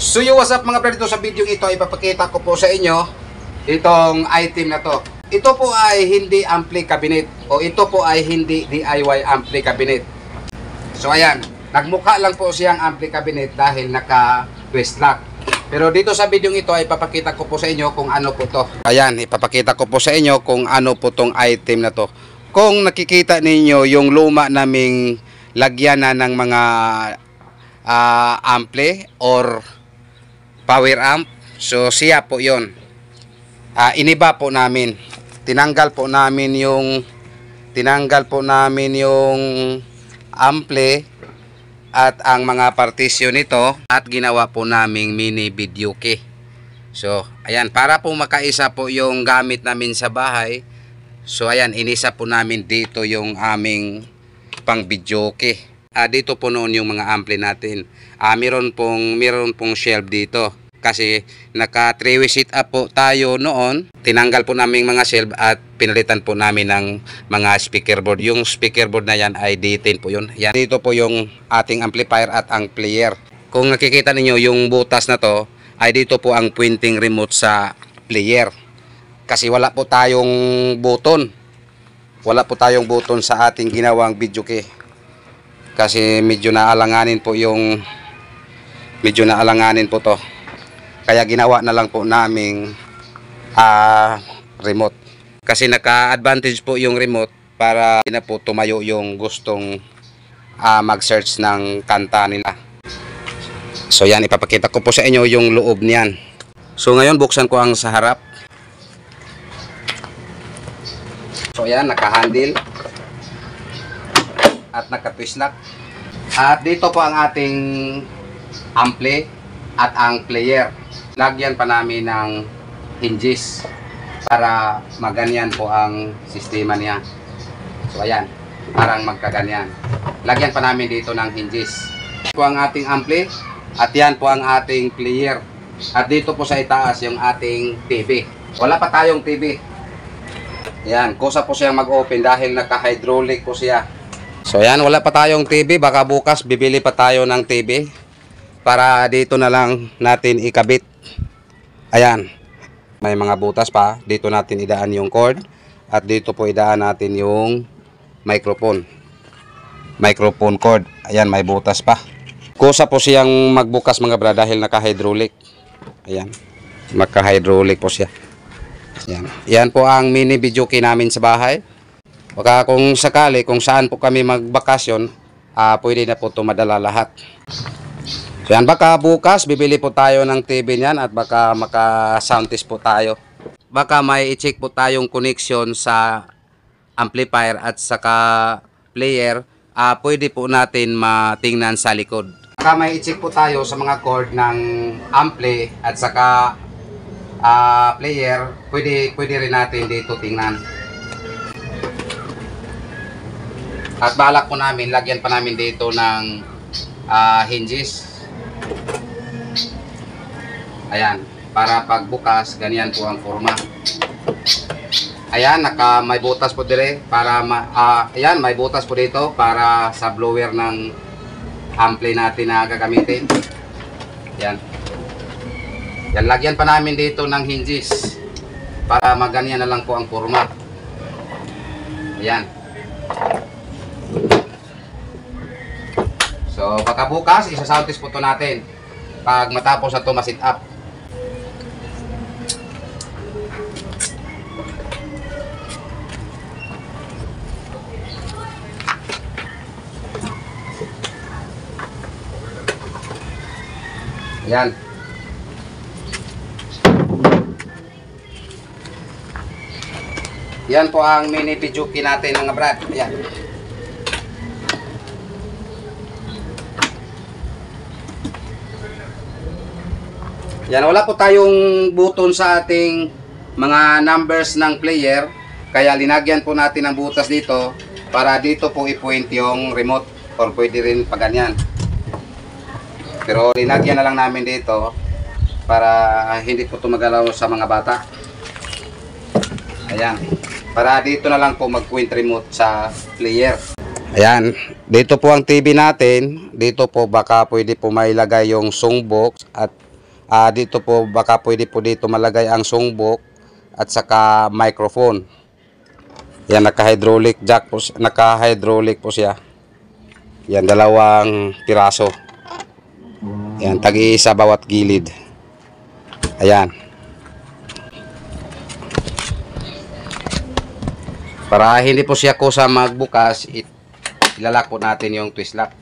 So yo, what's up mga brad, dito sa video ito ay ipapakita ko po sa inyo itong item na to. Ito po ay hindi ampli cabinet o ito po ay hindi DIY ampli cabinet. So ayan, nagmukha lang po siyang ampli cabinet dahil naka twist lock. Pero dito sa video ito ay ipapakita ko po sa inyo kung ano po to. Ayan, ipapakita ko po sa inyo kung ano po tong item na to. Kung nakikita ninyo yung luma naming lagyan na ng mga ampli or power amp, so siya po yon. Iniba po namin, tinanggal po namin yung ampli at ang mga partisyon nito at ginawa po naming mini video key. So ayan, para po makaisa po yung gamit namin sa bahay. So ayan, inisa po namin dito yung aming pang video key. Dito po noon yung mga ampli natin. Meron pong shelf dito. Kasi naka 3-way sit up po tayo noon. Tinanggal po namin mga shelf at pinalitan po namin ng mga speaker board. Yung speaker board na yan ay D10 po yun. Yan. Dito po yung ating amplifier at ang player. Kung nakikita ninyo yung butas na to, ay dito po ang pointing remote sa player. Kasi wala po tayong button. Wala po tayong button sa ating ginawang video key. Kasi medyo naalanganin po to. Kaya ginawa na lang po naming remote. Kasi naka-advantage po yung remote para na po tumayo yung gustong mag-search ng kanta nila. So yan, ipapakita ko po sa inyo yung loob niyan. So ngayon buksan ko ang sa harap. So yan, naka-handle at naka-twist lock. At dito po ang ating ampli at ang player. Lagyan pa namin ng hinges para maganyan po ang sistema niya. So ayan, parang magkaganyan. Lagyan pa namin dito ng hinges. Ito po ang ating ampli at yan po ang ating player. At dito po sa itaas yung ating TV. Wala pa tayong TV. Ayan, kusa po siyang mag-open dahil naka-hydraulic po siya. So ayan, wala pa tayong TV. Baka bukas bibili pa tayo ng TV para dito na lang natin ikabit. Ayan, may mga butas pa. Dito natin idaan yung cord at dito po idaan natin yung microphone cord. Ayan, may butas pa. Kusa po siyang magbukas mga bra dahil naka-hydraulic. Ayan, magka-hydraulic po siya. Ayan. Yan po ang mini video key namin sa bahay. Baka kung sakali, kung saan po kami magbakasyon, pwede na po ito madala lahat. So yan, baka bukas bibili po tayo ng TV niyan at baka maka-sound test po tayo. Baka may i-check po tayong connection sa amplifier at saka player. Pwede po natin matingnan sa likod. Baka may i-check po tayo sa mga cord ng ampli at saka player. Pwede rin natin dito tingnan. At balak po namin, lagyan pa namin dito ng hinges. Ayan, para pagbukas, ganyan po ang forma. Ayan, may butas po dire para ayan, may butas po dito para sa blower ng ampli natin na gagamitin. Ayan. Yan, lagyan pa namin dito ng hinges para maganyan na lang po ang forma. Ayan. So, baka bukas, isa-sound test po ito natin. Pag matapos na ito, ma-sit up. Ayan. Yan po ang mini video key natin mga brad. Ayan. Yan, wala po tayong button sa ating mga numbers ng player. Kaya linagyan po natin ang butas dito para dito po i-point yung remote or pwede rin pa ganyan. Pero linagyan na lang namin dito para hindi po tumagalaw sa mga bata. Ayan. Para dito na lang po mag-point remote sa player. Ayan, dito po ang TV natin. Dito po baka pwede po mailagay yung song box at Dito po baka pwede po dito malagay ang songbok at saka microphone. Yan, naka-hydraulic jack po, naka-hydraulic po siya. Yan, 2 piraso. Yan, tag-iisa bawat gilid. Ayan. Para hindi po siya kusa magbukas, ilalak po natin yung twist lock.